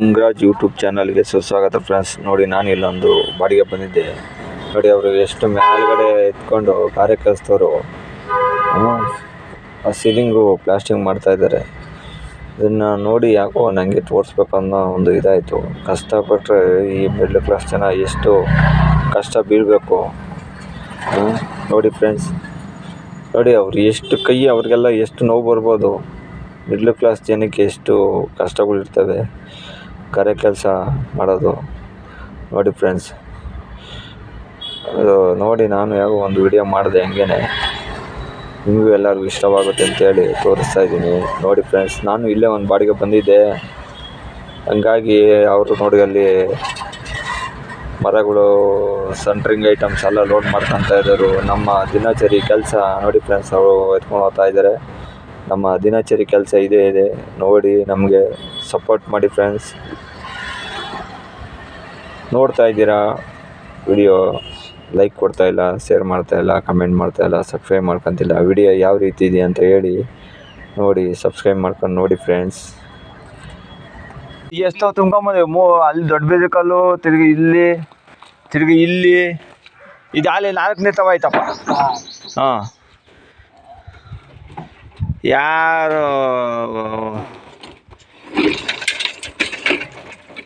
Gangaraj YouTube ಚಾನಲ್ಗೆ ಸುಸ್ವಾಗತ friends. ನೋಡಿ, ನಾನು ಇಲ್ಲೊಂದು ಬಾಡಿಗೆ ಬಂದಿದ್ದೆ. ನೋಡಿ, ಅವರು ಎಷ್ಟು ಮೇಲ್ಗಡೆ ಎತ್ಕೊಂಡು ಕಾರ್ಯಕರ್ತರು ಆ ಸೀಲಿಂಗು ಪ್ಲಾಸ್ಟಿಂಗ್ ಮಾಡ್ತಾ ಇದ್ದಾರೆ. ಇದನ್ನು ನೋಡಿ ಯಾಕೋ ನನಗೆ ತೋರಿಸ್ಬೇಕನ್ನೋ ಒಂದು ಇದಾಯಿತು. ಕಷ್ಟಪಟ್ಟರೆ ಈ ಮಿಡ್ಲ್ ಕ್ಲಾಸ್ ಜನ ಎಷ್ಟು ಕಷ್ಟ ಬೀಳಬೇಕು ನೋಡಿ ಫ್ರೆಂಡ್ಸ್. ನೋಡಿ, ಅವ್ರು ಎಷ್ಟು ಅವ್ರಿಗೆಲ್ಲ ಎಷ್ಟು ನೋವು ಬರ್ಬೋದು. ಮಿಡ್ಲ್ ಕ್ಲಾಸ್ ಜನಕ್ಕೆ ಎಷ್ಟು ಕಷ್ಟಗಳಿರ್ತವೆ ಕರೆ ಕೆಲಸ ಮಾಡೋದು. ನೋಡಿ ಫ್ರೆಂಡ್ಸ್, ಅದು ನೋಡಿ ನಾನು ಯಾಕೋ ಒಂದು ವಿಡಿಯೋ ಮಾಡಿದೆ. ಹಂಗೇನೆ ನಿಮಗೂ ಎಲ್ಲರಿಗೂ ಇಷ್ಟವಾಗುತ್ತೆ ಅಂತೇಳಿ ತೋರಿಸ್ತಾ ಇದ್ದೀನಿ. ನೋಡಿ ಫ್ರೆಂಡ್ಸ್, ನಾನು ಇಲ್ಲೇ ಒಂದು ಬಾಡಿಗೆ ಬಂದಿದ್ದೆ. ಹಂಗಾಗಿ ಅವರು ನೋಡಿ ಅಲ್ಲಿ ಮರಗಳು, ಸೆಂಟ್ರಿಂಗ್ ಐಟಮ್ಸ್ ಎಲ್ಲ ಲೋಡ್ ಮಾಡ್ಕೊತಾ ಇದ್ದರು. ನಮ್ಮ ದಿನಚರಿ ಕೆಲಸ ನೋಡಿ ಫ್ರೆಂಡ್ಸ್, ಅವರು ಎತ್ಕೊಂಡು ಹೋಗ್ತಾ ಇದ್ದಾರೆ. ನಮ್ಮ ದಿನಚರಿ ಕೆಲಸ ಇದೇ ಇದೆ ನೋಡಿ. ನಮಗೆ ಸಪೋರ್ಟ್ ಮಾಡಿ ಫ್ರೆಂಡ್ಸ್. ನೋಡ್ತಾ ಇದ್ದೀರಾ ವಿಡಿಯೋ, ಲೈಕ್ ಕೊಡ್ತಾ ಇಲ್ಲ, ಶೇರ್ ಮಾಡ್ತಾ ಇಲ್ಲ, ಕಮೆಂಟ್ ಮಾಡ್ತಾ ಇಲ್ಲ, ಸಬ್ಸ್ಕ್ರೈಬ್ ಮಾಡ್ಕೊತಿಲ್ಲ. ವಿಡಿಯೋ ಯಾವ ರೀತಿ ಇದೆ ಅಂತ ಹೇಳಿ ನೋಡಿ, ಸಬ್ಸ್ಕ್ರೈಬ್ ಮಾಡ್ಕೊಂಡು ನೋಡಿ ಫ್ರೆಂಡ್ಸ್. ಎಷ್ಟೋ ತುಂಬ್ಕೊಂಬಂದೆ ಅಲ್ಲಿ ದೊಡ್ಡ ಬೇಜಕಲ್ಲು, ತಿರುಗಿ ಇಲ್ಲಿ ಇದು ಅಲ್ಲಿ 4ನೇ ತವ ಆಯ್ತಪ್ಪ. ಹಾಂ, ಯಾರು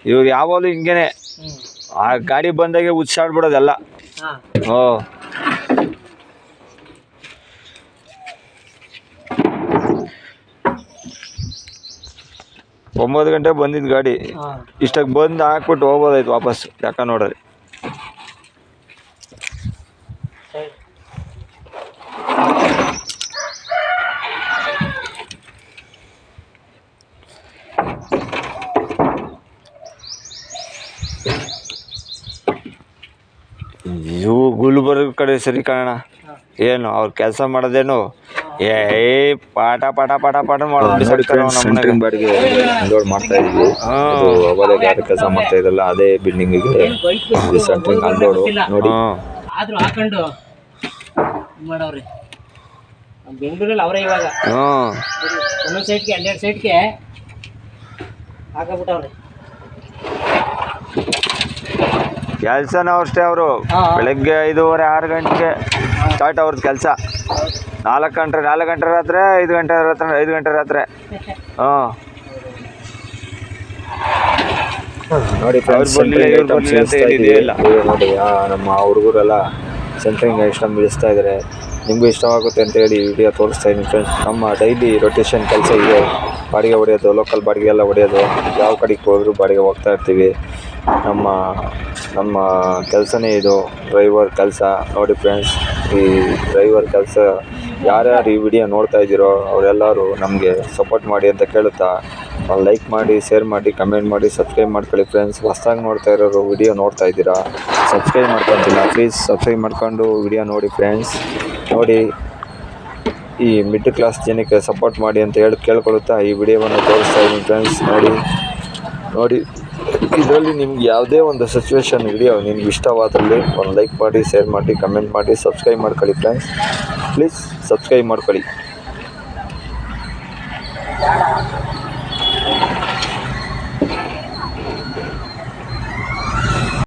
ಇವ್ರು ಯಾವಾಗಲೂ ಹಿಂಗೇನೆ ಆ ಗಾಡಿ ಬಂದಾಗೆ ಉಚ್ಚಾಡ್ಬಿಡೋದೆಲ್ಲ. ಓ 9 ಗಂಟೆಗೆ ಬಂದಿದ್ದು ಗಾಡಿ, ಇಷ್ಟಕ್ಕೆ ಬಂದು ಹಾಕ್ಬಿಟ್ಟು ಹೋಗ್ಬೋದಾಯ್ತು ವಾಪಸ್. ಯಾಕ ನೋಡ್ರಿ, ಇವು ಗುಲ್ಬರ್ಗ ಕಡೆ ಸರಿ ಕಾರಣ ಏನು ಅವ್ರು ಕೆಲಸ ಮಾಡೋದೇನು ಪಾಠ ಮಾಡೋದು. ಬಾಡಿಗೆ ಲೋಡ್ ಮಾಡ್ತಾ ಇದ್ವಿ. ಅವಾಗ ಯಾರು ಕೆಲಸ ಮಾಡ್ತಾ ಇದ್ರಲ್ಲ ಅದೇ ಬಿಲ್ಡಿಂಗಿಗೆ ಸೆಂಟ್ರಿಂಗ್ ಅನ್ಲೋಡು ನೋಡಿ. ಬೆಂಗಳೂರಲ್ಲಿ ಅವರೇ ಇವಾಗ ಒಂದೊಂದು ಸೈಟ್ಗೆ 12 ಸೈಟ್ಗೆ ಹಾಕಬಿಟ್ಟವ್ರೆ. ಕೆಲಸನೂ ಅಷ್ಟೇ, ಅವರು ಬೆಳಗ್ಗೆ 5:30 6 ಗಂಟೆಗೆ ಸ್ಟಾರ್ಟ್ ಅವ್ರದ್ದು ಕೆಲಸ. 4 ಗಂಟೆ ರಾತ್ರಿ, 5 ಗಂಟೆ ರಾತ್ರಿ. ಹಾಂ ನೋಡಿ, ನೋಡಿ ನಮ್ಮ ಹುಡುಗರೆಲ್ಲ ಸೆಂಟ್ರಿಂಗ್ ಇಷ್ಟ ಇಳಿಸ್ತಾ ಇದ್ದಾರೆ. ನಿಮಗೂ ಇಷ್ಟವಾಗುತ್ತೆ ಅಂತೇಳಿ ವಿಡಿಯೋ ತೋರಿಸ್ತಾ ಇದ್ದೀನಿ ಫ್ರೆಂಡ್ಸ್. ನಮ್ಮ ಡೈಲಿ ರೊಟೇಷನ್ ಕೆಲಸ ಇದೆ. ಬಾಡಿಗೆ ಹೊಡೆಯೋದು, ಲೋಕಲ್ ಬಾಡಿಗೆ ಎಲ್ಲ ಹೊಡೆಯೋದು. ಯಾವ ಕಡೆಗೆ ಹೋದರೂ ಬಾಡಿಗೆ ಹೋಗ್ತಾ ಇರ್ತೀವಿ. ನಮ್ಮ ಕೆಲಸನೇ ಇದು, ಡ್ರೈವರ್ ಕೆಲಸ ನೋಡಿ ಫ್ರೆಂಡ್ಸ್. ಈ ಡ್ರೈವರ್ ಕೆಲಸ ಯಾರ್ಯಾರು ಈ ವಿಡಿಯೋ ನೋಡ್ತಾ ಇದ್ದೀರೋ ಅವರೆಲ್ಲರೂ ನಮಗೆ ಸಪೋರ್ಟ್ ಮಾಡಿ ಅಂತ ಕೇಳುತ್ತಾ, ಲೈಕ್ ಮಾಡಿ, ಶೇರ್ ಮಾಡಿ, ಕಮೆಂಟ್ ಮಾಡಿ, ಸಬ್ಸ್ಕ್ರೈಬ್ ಮಾಡ್ಕೊಳ್ಳಿ ಫ್ರೆಂಡ್ಸ್. ಹೊಸದಾಗಿ ನೋಡ್ತಾ ಇರೋರು ವಿಡಿಯೋ ನೋಡ್ತಾ ಇದ್ದೀರಾ, ಸಬ್ಸ್ಕ್ರೈಬ್ ಮಾಡ್ಕೊತಿಲ್ಲ, ಪ್ಲೀಸ್ ಸಬ್ಸ್ಕ್ರೈಬ್ ಮಾಡ್ಕೊಂಡು ವಿಡಿಯೋ ನೋಡಿ ಫ್ರೆಂಡ್ಸ್. ನೋಡಿ, ಈ ಮಿಡ್ಲ್ ಕ್ಲಾಸ್ ಜನಕ್ಕೆ ಸಪೋರ್ಟ್ ಮಾಡಿ ಅಂತ ಕೇಳ್ಕೊಳುತ್ತಾ ಈ ವಿಡಿಯೋವನ್ನು ತೋರಿಸ್ತಾ ಇದ್ದೀನಿ ಫ್ರೆಂಡ್ಸ್. ನೋಡಿ ಇದರಲ್ಲಿ ನಿಮ್ಗೆ ಯಾವುದೇ ಒಂದು ಸಿಚುವೇಶನ್ ವಿಡಿಯೋ ನಿಮ್ಗೆ ಇಷ್ಟವಾದಲ್ಲಿ ಒಂದು ಲೈಕ್ ಮಾಡಿ, ಶೇರ್ ಮಾಡಿ, ಕಮೆಂಟ್ ಮಾಡಿ, ಸಬ್ಸ್ಕ್ರೈಬ್ ಮಾಡ್ಕೊಳ್ಳಿ ಫ್ರೆಂಡ್ಸ್. ಪ್ಲೀಸ್ ಸಬ್ಸ್ಕ್ರೈಬ್ ಮಾಡ್ಕೊಳ್ಳಿ.